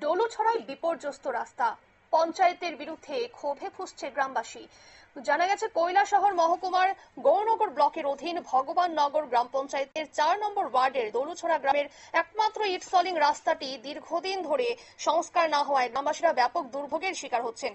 ডলুছড়ায় বিপর্যস্ত রাস্তা, পঞ্চায়েতের বিরুদ্ধে ক্ষোভে ফুঁসছে গ্রামবাসী। জানা গেছে কৈলাসহর মহকুমার গৌরনগর ব্লকের অধীন ভগবাননগর গ্রাম পঞ্চায়েতের 4 নম্বর ওয়ার্ডের ডলুছড়া গ্রামের একমাত্র ইটসলিং রাস্তাটি দীর্ঘদিন ধরে সংস্কার না হওয়ায় গ্রামবাসীরা ব্যাপক দুর্ভোগের শিকার হচ্ছেন।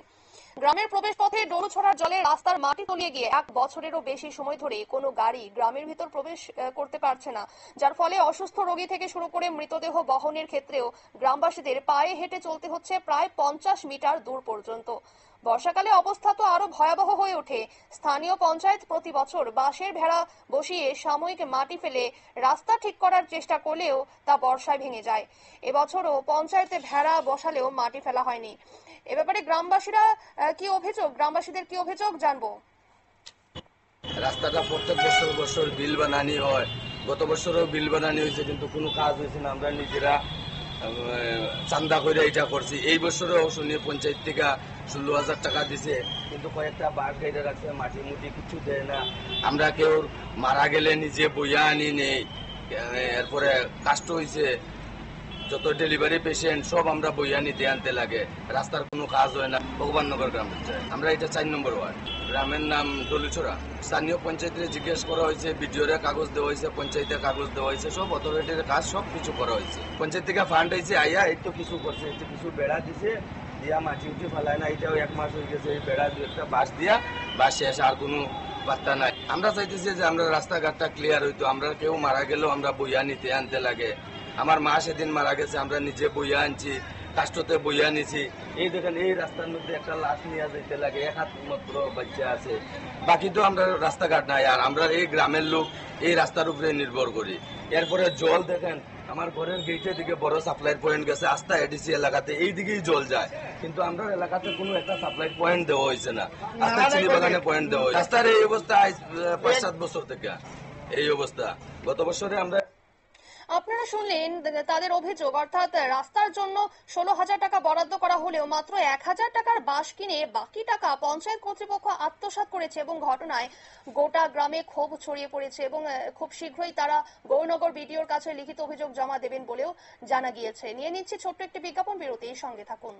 গ্রামের প্রবেশ পথে ডলুছড়ার জলে রাস্তার মাটি তলিয়ে গিয়ে 1 বছরেরও বেশি সময় ধরে কোনো গাড়ি গ্রামের ভিতর প্রবেশ করতে পারছে না, যার ফলে অসুস্থ রোগী থেকে শুরু করে মৃতদেহ বহনের ক্ষেত্রেও গ্রামবাসীদের পায়ে হেঁটে চলতে হচ্ছে প্রায় 50 মিটার দূর পর্যন্ত। বর্ষাকালে অবস্থা তো আরো ভয়াবহ হয়ে ওঠে। স্থানীয় পঞ্চায়েত প্রতি বছর বাঁশের ভেড়া বসিয়ে সাময়িক মাটি ফেলে রাস্তা ঠিক করার চেষ্টা করলেও তা বর্ষায় ভেঙে যায়। এবছরও পঞ্চায়েতে ভেড়া বসালেও মাটি ফেলা হয়নি। এ ব্যাপারে গ্রামবাসীদের কি অভিযোগ জানবো। রাস্তাটা প্রত্যেক বছর বিল বানানি হয়, গত বছরও বিল বানানি হয়েছে, কিন্তু কোনো কাজ হয়েছে না। আমরা নিজেরা চান্দা করে এটা করছি। এই বছরও শুনি পঞ্চায়েত থেকে 16,000 টাকা দিছে, কিন্তু কয়েকটা বাস গাইডে রাখছে, মাটি মুটি কিছু দেয় না। আমরা কেউ মারা গেলে নিজে বইয়া আনি নেই। এরপরে কাষ্ট হয়েছে, যত ডেলিভারি পেশেন্ট সব আমরা বইয়া নিতে আনতে লাগে। রাস্তার কোনো কাজ হয় না। ভগবাননগর গ্রাম পঞ্চায়েত, আমরা এটা 4 নম্বর ওয়ার্ড। গ্রামের নাম ডলুছড়া। স্থানীয় পঞ্চায়েতে জিজ্ঞেস করা হয়েছে, বিডিওরে কাগজ দেওয়া হয়েছে, পঞ্চায়েতে কাগজ দেওয়া হয়েছে, সব অথরিটির কাজ সব কিছু করা হয়েছে। পঞ্চায়েত থেকে ফান্ড হয়েছে, আইয়া এই তো কিছু করছে, একটু কিছু বেড়া দিছে, দিয়া মাটি উঠে ফেলায় না। এটাও 1 মাস হয়ে গেছে। এই বেড়া দিয়ে একটা বাঁশ দিয়া বাস শেষ, আর কোনো বার্তা নাই। আমরা চাইতেছি যে আমরা রাস্তাঘাটটা ক্লিয়ার হইতো। আমরা কেউ মারা গেলেও আমরা বইয়া নিতে আনতে লাগে। আমার মা সেদিন মারা গেছে, আমরা নিজে বইয়া আনছি, কাষ্টতে বইয়া নিছি। এই দেখেন, এই রাস্তার মধ্যে একটা লাশ নিয়ে যেতে লাগে, 1 হাত মাত্র বাচ্চা আছে। বাকি তো আমরা রাস্তাঘাট নাই। আর আমরা এই গ্রামের লোক এই রাস্তার উপরে নির্ভর করি। এরপরে জল দেখেন, আমার ঘরের গেটের দিকে বড় সাপ্লাই পয়েন্ট গেছে, আস্থা এডিসি এলাকাতে এই দিকেই জল যায়, কিন্তু আমরা এলাকাতে কোনো একটা সাপ্লাই পয়েন্ট দেওয়া হয়েছে না। আস্থা চিনি বাগানে পয়েন্ট দেওয়া হয়েছে। রাস্তার এই অবস্থা 5-7 বছর থেকে এই অবস্থা। গত বছরে আমরা আপনারা শুনলেন তাদের অভিযোগ, অর্থাৎ রাস্তার জন্য 16,000 টাকা বরাদ্দ করা হলেও মাত্র 1,000 টাকার বাঁশ কিনে বাকি টাকা পঞ্চায়েত কর্তৃপক্ষ আত্মসাৎ করেছে এবং ঘটনায় গোটা গ্রামে ক্ষোভ ছড়িয়ে পড়েছে এবং খুব শীঘ্রই তারা গৌরনগর বিডিওর কাছে লিখিত অভিযোগ জমা দেবেন বলেও জানা গিয়েছে। নিয়ে নিচ্ছি ছোট্ট একটি বিজ্ঞাপন বিরতি, সঙ্গে থাকুন।